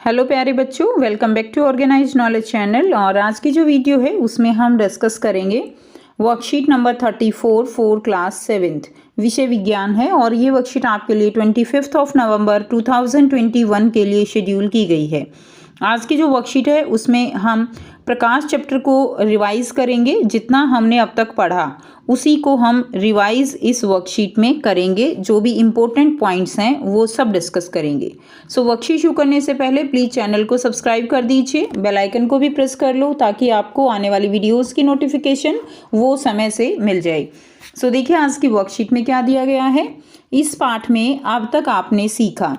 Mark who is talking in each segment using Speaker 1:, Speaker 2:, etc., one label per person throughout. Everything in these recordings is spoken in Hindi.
Speaker 1: हेलो प्यारे बच्चों, welcome back to organise knowledge channel. और आज की जो वीडियो है उसमें हम डिस्कस करेंगे worksheet number 34 for class 7th। विषय विज्ञान है और ये वर्कशीट आपके लिए 25 नवंबर 2021 के लिए शेड्यूल की गई है। आज की जो वर्कशीट है उसमें हम प्रकाश चैप्टर को रिवाइज करेंगे। जितना हमने अब तक पढ़ा उसी को हम रिवाइज इस वर्कशीट में करेंगे। जो भी इम्पोर्टेंट पॉइंट्स हैं वो सब डिस्कस करेंगे। सो वर्कशीट शुरू करने से पहले प्लीज़ चैनल को सब्सक्राइब कर दीजिए, बेल आइकन को भी प्रेस कर लो ताकि आपको आने वाली वीडियोस की नोटिफिकेशन वो समय से मिल जाए। सो देखिए आज की वर्कशीट में क्या दिया गया है। इस पाठ में अब तक आपने सीखा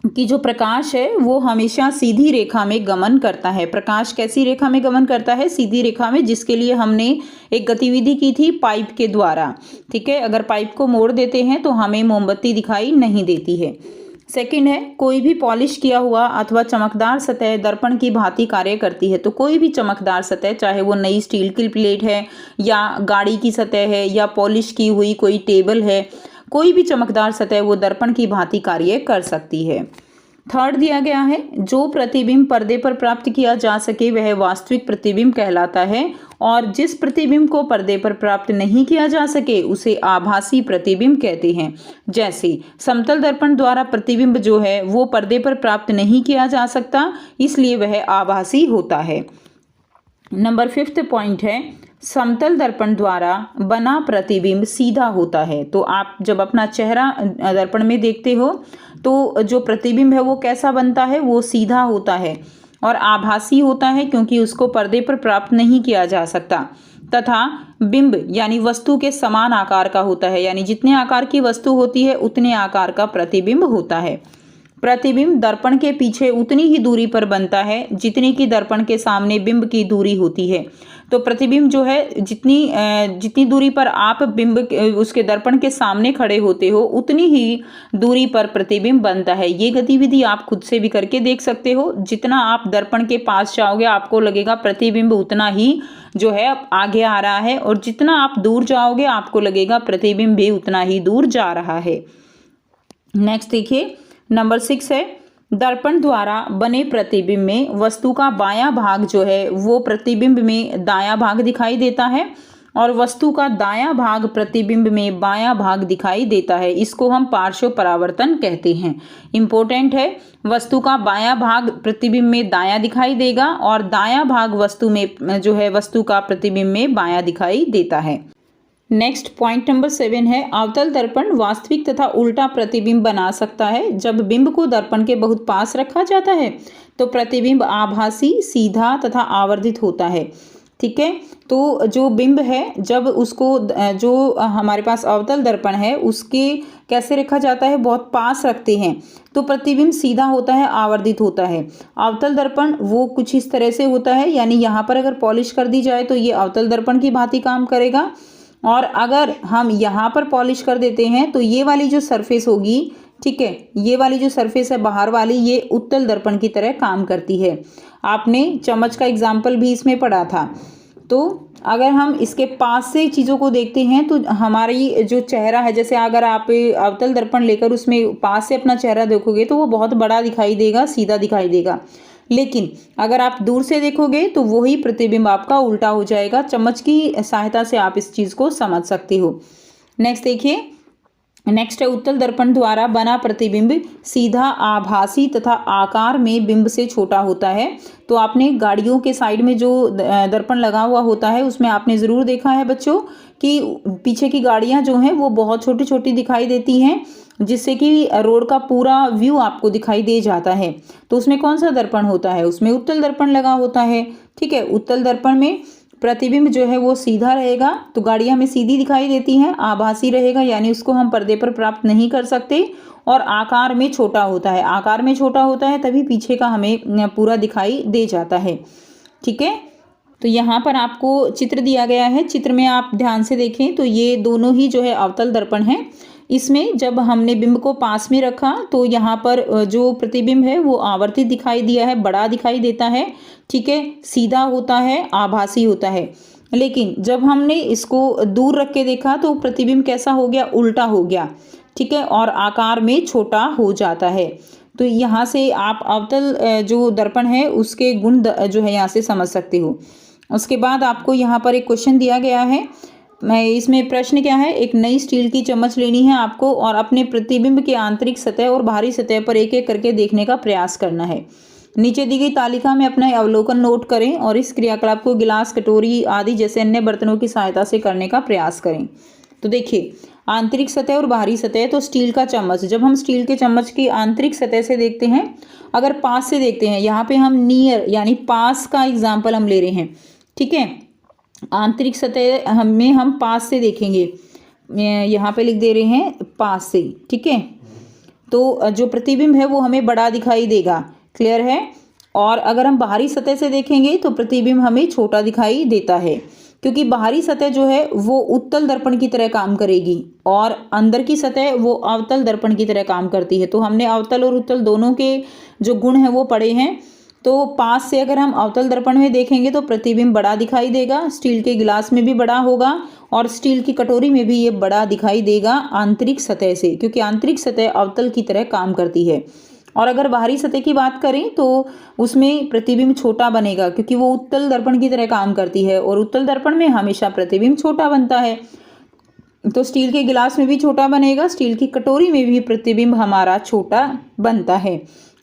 Speaker 1: कि जो प्रकाश है वो हमेशा सीधी रेखा में गमन करता है। प्रकाश कैसी रेखा में गमन करता है? सीधी रेखा में, जिसके लिए हमने एक गतिविधि की थी पाइप के द्वारा। ठीक है, अगर पाइप को मोड़ देते हैं तो हमें मोमबत्ती दिखाई नहीं देती है। सेकंड है, कोई भी पॉलिश किया हुआ अथवा चमकदार सतह दर्पण की भांति कार्य करती है। तो कोई भी चमकदार सतह, चाहे वो नई स्टील की प्लेट है या गाड़ी की सतह है या पॉलिश की हुई कोई टेबल है, कोई भी चमकदार सतह वो दर्पण की भांति कार्य कर सकती है। थर्ड दिया गया है, जो प्रतिबिंब पर्दे पर प्राप्त किया जा सके वह वास्तविक प्रतिबिंब कहलाता है और जिस प्रतिबिंब को पर्दे पर प्राप्त नहीं किया जा सके उसे आभासी प्रतिबिंब कहते हैं। जैसे समतल दर्पण द्वारा प्रतिबिंब जो है वो पर्दे पर प्राप्त नहीं किया जा सकता, इसलिए वह आभासी होता है। नंबर 5th पॉइंट है, समतल दर्पण द्वारा बना प्रतिबिंब सीधा होता है। तो आप जब अपना चेहरा दर्पण में देखते हो तो जो प्रतिबिंब है वो कैसा बनता है? वो सीधा होता है और आभासी होता है, क्योंकि उसको पर्दे पर प्राप्त नहीं किया जा सकता। तथा बिंब यानी वस्तु के समान आकार का होता है, यानी जितने आकार की वस्तु होती है उतने आकार का प्रतिबिंब होता है। प्रतिबिंब दर्पण के पीछे उतनी ही दूरी पर बनता है जितनी की दर्पण के सामने बिंब की दूरी होती है। तो प्रतिबिंब जो है जितनी दूरी पर आप बिंब उसके दर्पण के सामने खड़े होते हो उतनी ही दूरी पर प्रतिबिंब बनता है। ये गतिविधि आप खुद से भी करके देख सकते हो। जितना आप दर्पण के पास जाओगे आपको लगेगा प्रतिबिंब उतना ही जो है आगे आ रहा है, और जितना आप दूर जाओगे आपको लगेगा प्रतिबिंब भी उतना ही दूर जा रहा है। नेक्स्ट देखिए, नंबर 6 है, दर्पण द्वारा बने प्रतिबिंब में वस्तु का बायां भाग जो है वो प्रतिबिंब में दायां भाग दिखाई देता है और वस्तु का दायां भाग प्रतिबिंब में बायां भाग दिखाई देता है। इसको हम पार्श्व परावर्तन कहते हैं। इंपॉर्टेंट है, वस्तु का बायां भाग प्रतिबिंब में दायां दिखाई देगा और दायां भाग वस्तु में जो है वस्तु का प्रतिबिंब में बायां दिखाई देता है। नेक्स्ट पॉइंट नंबर 7 है, अवतल दर्पण वास्तविक तथा उल्टा प्रतिबिंब बना सकता है। जब बिंब को दर्पण के बहुत पास रखा जाता है तो प्रतिबिंब आभासी, सीधा तथा आवर्धित होता है। ठीक है, तो जो बिंब है जब उसको जो हमारे पास अवतल दर्पण है उसके कैसे रखा जाता है? बहुत पास रखते हैं तो प्रतिबिंब सीधा होता है, आवर्धित होता है। अवतल दर्पण वो कुछ इस तरह से होता है, यानी यहाँ पर अगर पॉलिश कर दी जाए तो ये अवतल दर्पण की भांति काम करेगा, और अगर हम यहाँ पर पॉलिश कर देते हैं तो ये वाली जो सरफेस होगी, ठीक है, ये वाली जो सरफेस है बाहर वाली, ये उत्तल दर्पण की तरह काम करती है। आपने चम्मच का एग्जाम्पल भी इसमें पढ़ा था। तो अगर हम इसके पास से चीज़ों को देखते हैं तो हमारी जो चेहरा है, जैसे अगर आप अवतल दर्पण लेकर उसमें पास से अपना चेहरा देखोगे तो वो बहुत बड़ा दिखाई देगा, सीधा दिखाई देगा। लेकिन अगर आप दूर से देखोगे तो वही प्रतिबिंब आपका उल्टा हो जाएगा। चम्मच की सहायता से आप इस चीज़ को समझ सकते हो। नेक्स्ट देखिए, नेक्स्ट है, उत्तल दर्पण द्वारा बना प्रतिबिंब सीधा, आभासी तथा आकार में बिंब से छोटा होता है। तो आपने गाड़ियों के साइड में जो दर्पण लगा हुआ होता है उसमें आपने ज़रूर देखा है बच्चों कि पीछे की गाड़ियां जो हैं वो बहुत छोटी छोटी दिखाई देती हैं, जिससे कि रोड का पूरा व्यू आपको दिखाई दे जाता है। तो उसमें कौन सा दर्पण होता है? उसमें उत्तल दर्पण लगा होता है। ठीक है, उत्तल दर्पण में प्रतिबिंब जो है वो सीधा रहेगा तो गाड़ियां हमें सीधी दिखाई देती हैं। आभासी रहेगा यानी उसको हम पर्दे पर प्राप्त नहीं कर सकते, और आकार में छोटा होता है। आकार में छोटा होता है तभी पीछे का हमें पूरा दिखाई दे जाता है। ठीक है, तो यहाँ पर आपको चित्र दिया गया है। चित्र में आप ध्यान से देखें तो ये दोनों ही जो है अवतल दर्पण है। इसमें जब हमने बिंब को पास में रखा तो यहाँ पर जो प्रतिबिंब है वो आवर्तित दिखाई दिया है, बड़ा दिखाई देता है। ठीक है, सीधा होता है, आभासी होता है। लेकिन जब हमने इसको दूर रख के देखा तो प्रतिबिंब कैसा हो गया? उल्टा हो गया। ठीक है, और आकार में छोटा हो जाता है। तो यहाँ से आप अवतल जो दर्पण है उसके गुण जो है यहाँ से समझ सकते हो। उसके बाद आपको यहाँ पर एक क्वेश्चन दिया गया है, मैं इसमें प्रश्न क्या है, एक नई स्टील की चम्मच लेनी है आपको और अपने प्रतिबिंब की आंतरिक सतह और बाहरी सतह पर एक एक करके देखने का प्रयास करना है। नीचे दी गई तालिका में अपना अवलोकन नोट करें और इस क्रियाकलाप को गिलास, कटोरी आदि जैसे अन्य बर्तनों की सहायता से करने का प्रयास करें। तो देखिए, आंतरिक सतह और बाहरी सतह, तो स्टील का चम्मच, जब हम स्टील के चम्मच की आंतरिक सतह से देखते हैं, अगर पास से देखते हैं, यहाँ पे हम नियर यानी पास का एग्जाम्पल हम ले रहे हैं, ठीक है। आंतरिक सतह हमें हम पास से देखेंगे, यहाँ पे लिख दे रहे हैं पास से, ठीक है। तो जो प्रतिबिंब है वो हमें बड़ा दिखाई देगा, क्लियर है। और अगर हम बाहरी सतह से देखेंगे तो प्रतिबिंब हमें छोटा दिखाई देता है, क्योंकि बाहरी सतह जो है वो उत्तल दर्पण की तरह काम करेगी और अंदर की सतह वो अवतल दर्पण की तरह काम करती है। तो हमने अवतल और उत्तल दोनों के जो गुण हैं वो पढ़े हैं। तो पास से अगर हम अवतल दर्पण में देखेंगे तो प्रतिबिंब बड़ा दिखाई देगा, स्टील के गिलास में भी बड़ा होगा और स्टील की कटोरी में भी ये बड़ा दिखाई देगा आंतरिक सतह से, क्योंकि आंतरिक सतह अवतल की तरह काम करती है। और अगर बाहरी सतह की बात करें तो उसमें प्रतिबिंब छोटा बनेगा, क्योंकि वो उत्तल दर्पण की तरह काम करती है और उत्तल दर्पण में हमेशा प्रतिबिंब छोटा बनता है। तो स्टील के गिलास में भी छोटा बनेगा, स्टील की कटोरी में भी प्रतिबिंब हमारा छोटा बनता है,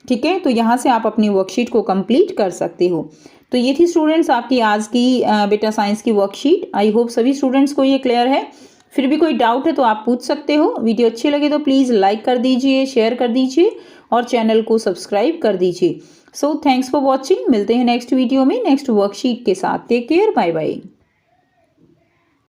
Speaker 1: ठीक है। तो यहाँ से आप अपनी वर्कशीट को कंप्लीट कर सकते हो। तो ये थी स्टूडेंट्स आपकी आज की बेटा साइंस की वर्कशीट। आई होप सभी स्टूडेंट्स को ये क्लियर है। फिर भी कोई डाउट है तो आप पूछ सकते हो। वीडियो अच्छी लगे तो प्लीज़ लाइक कर दीजिए, शेयर कर दीजिए और चैनल को सब्सक्राइब कर दीजिए। So thanks for watching. मिलते हैं नेक्स्ट वीडियो में नेक्स्ट वर्कशीट के साथ। Take care, bye bye.